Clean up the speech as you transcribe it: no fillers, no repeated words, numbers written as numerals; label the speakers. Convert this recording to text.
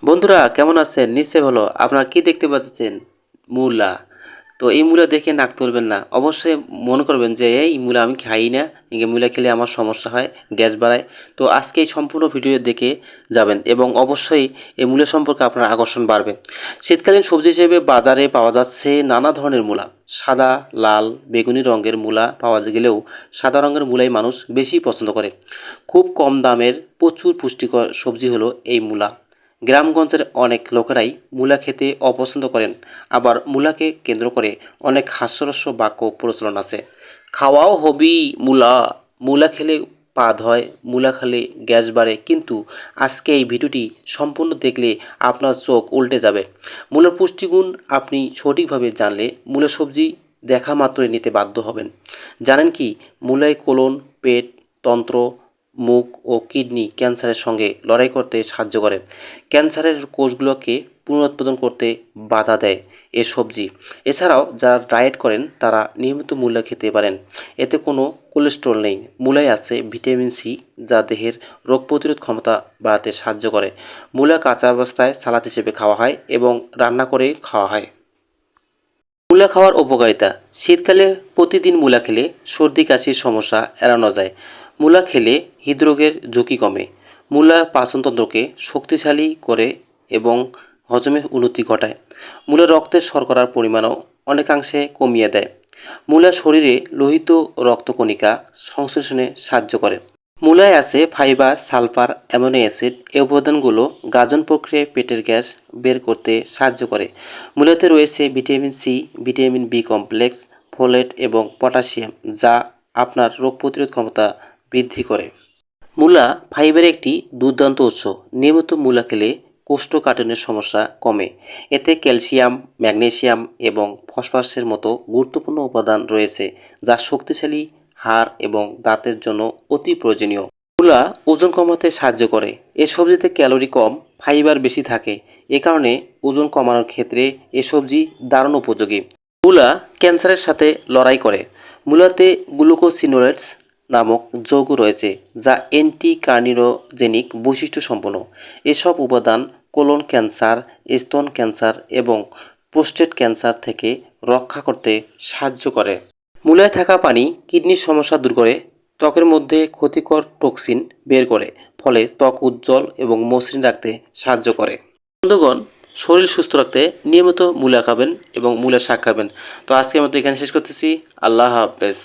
Speaker 1: বন্ধুরা কেমন আছেন? নিশ্চয়ই ভালো। আপনারা কি দেখতে পাচ্ছেন? মূলা। তো এই মূলা দেখে নাক তুলবেন না। অবশ্যই মনে করবেন যে এই মূলা আমি খাই না। এই মূলা খেলে আমার সমস্যা হয়, গ্যাস বাড়ায়। তো আজকে এই সম্পূর্ণ ভিডিও দেখে যাবেন এবং অবশ্যই এই মূলা সম্পর্কে আপনার আকর্ষণ বাড়বে। শীতকালীন সবজি হিসেবে বাজারে পাওয়া যাচ্ছে নানা ধরনের মূলা। সাদা, লাল, বেগুনি রঙের মূলা পাওয়া গেলেও সাদা রঙের মূলাই মানুষ বেশি পছন্দ করে। খুব কম দামের প্রচুর পুষ্টিকর সবজি হলো এই মূলা। গ্রামগঞ্জের অনেক লোকেরাই মূলা খেতে অপছন্দ করেন, আবার মূলাকে কেন্দ্র করে অনেক হাস্যরস্য বাক্য প্রচলন আছে। খাওয়াও হবি মূলা, মূলা খেলে পাদ হয়, মূলা খেলে গ্যাস বাড়ে। কিন্তু আজকে এই ভিডিওটি সম্পূর্ণ দেখলে আপনার চোখ উল্টে যাবে। মূলার পুষ্টিগুণ আপনি সঠিকভাবে জানলে মূলা সবজি দেখা মাত্রই নিতে বাধ্য হবেন। জানেন কি, মূলায় কোলন, পেট, তন্ত্র, মুখ ও কিডনি ক্যান্সারের সঙ্গে লড়াই করতে সাহায্য করে। ক্যান্সারের কোষগুলোকে পুনরুৎপাদন করতে বাধা দেয় এ সবজি। এছাড়াও যারা ডায়েট করেন তারা নিয়মিত মূলা খেতে পারেন। এতে কোনো কোলেস্টেরল নেই। মূলায় আছে ভিটামিন সি, যা দেহের রোগ প্রতিরোধ ক্ষমতা বাড়াতে সাহায্য করে। মূলা কাঁচা অবস্থায় সালাদ হিসেবে খাওয়া হয় এবং রান্না করে খাওয়া হয়। মূলা খাওয়ার উপকারিতা। শীতকালে প্রতিদিন মূলা খেলে সর্দি কাশির সমস্যা এড়ানো যায়। মূলা খেলে হৃদরোগের ঝুঁকি কমে। মূলা পাচনতন্ত্রকে শক্তিশালী করে এবং হজমের উন্নতি ঘটায়। মূলা রক্তের শর্করার পরিমাণও অনেকাংশে কমিয়ে দেয়। মূলা শরীরে লোহিত রক্তকণিকা সংশ্লেষণে সাহায্য করে। মূলায় আছে ফাইবার, সালফার, অ্যামিনো অ্যাসিড। এই উপাদানগুলো গাজন প্রক্রিয়ায় পেটের গ্যাস বের করতে সাহায্য করে। মূলাতে রয়েছে vitamin C, vitamin B complex, folate এবং পটাশিয়াম, যা আপনার রোগ প্রতিরোধ ক্ষমতা বৃদ্ধি করে। মূলা ফাইবারের একটি দুর্দান্ত উৎস। নিয়মিত মূলা খেলে কোষ্ঠকাঠিন্যের সমস্যা কমে। এতে ক্যালসিয়াম, ম্যাগনেসিয়াম এবং ফসফরাসের মতো গুরুত্বপূর্ণ উপাদান রয়েছে, যা শক্তিশালী হাড় এবং দাঁতের জন্য অতি প্রয়োজনীয়। মূলা ওজন কমাতে সাহায্য করে। এ সবজিতে ক্যালোরি কম, ফাইবার বেশি থাকে। এ কারণে ওজন কমানোর ক্ষেত্রে এ সবজি দারুণ উপযোগী। মূলা ক্যান্সারের সাথে লড়াই করে। মূলাতে গ্লুকোসিনোলেটস নামক যৌগ রয়েছে, যা অ্যান্টি কার্নিরোজেনিক বৈশিষ্ট্য সম্পন্ন। এসব উপাদান কোলন ক্যান্সার, স্তন ক্যান্সার এবং প্রোস্টেট ক্যান্সার থেকে রক্ষা করতে সাহায্য করে। মূলায় থাকা পানি কিডনির সমস্যা দূর করে, ত্বকের মধ্যে ক্ষতিকর টক্সিন বের করে, ফলে ত্বক উজ্জ্বল এবং মসৃণ রাখতে সাহায্য করে। বন্ধুগণ, শরীর সুস্থ রাখতে নিয়মিত মূলা খাবেন এবং মূলার শাক খাবেন। তো আজকের মতো এখানে শেষ করতেছি। আল্লাহ হাফেজ।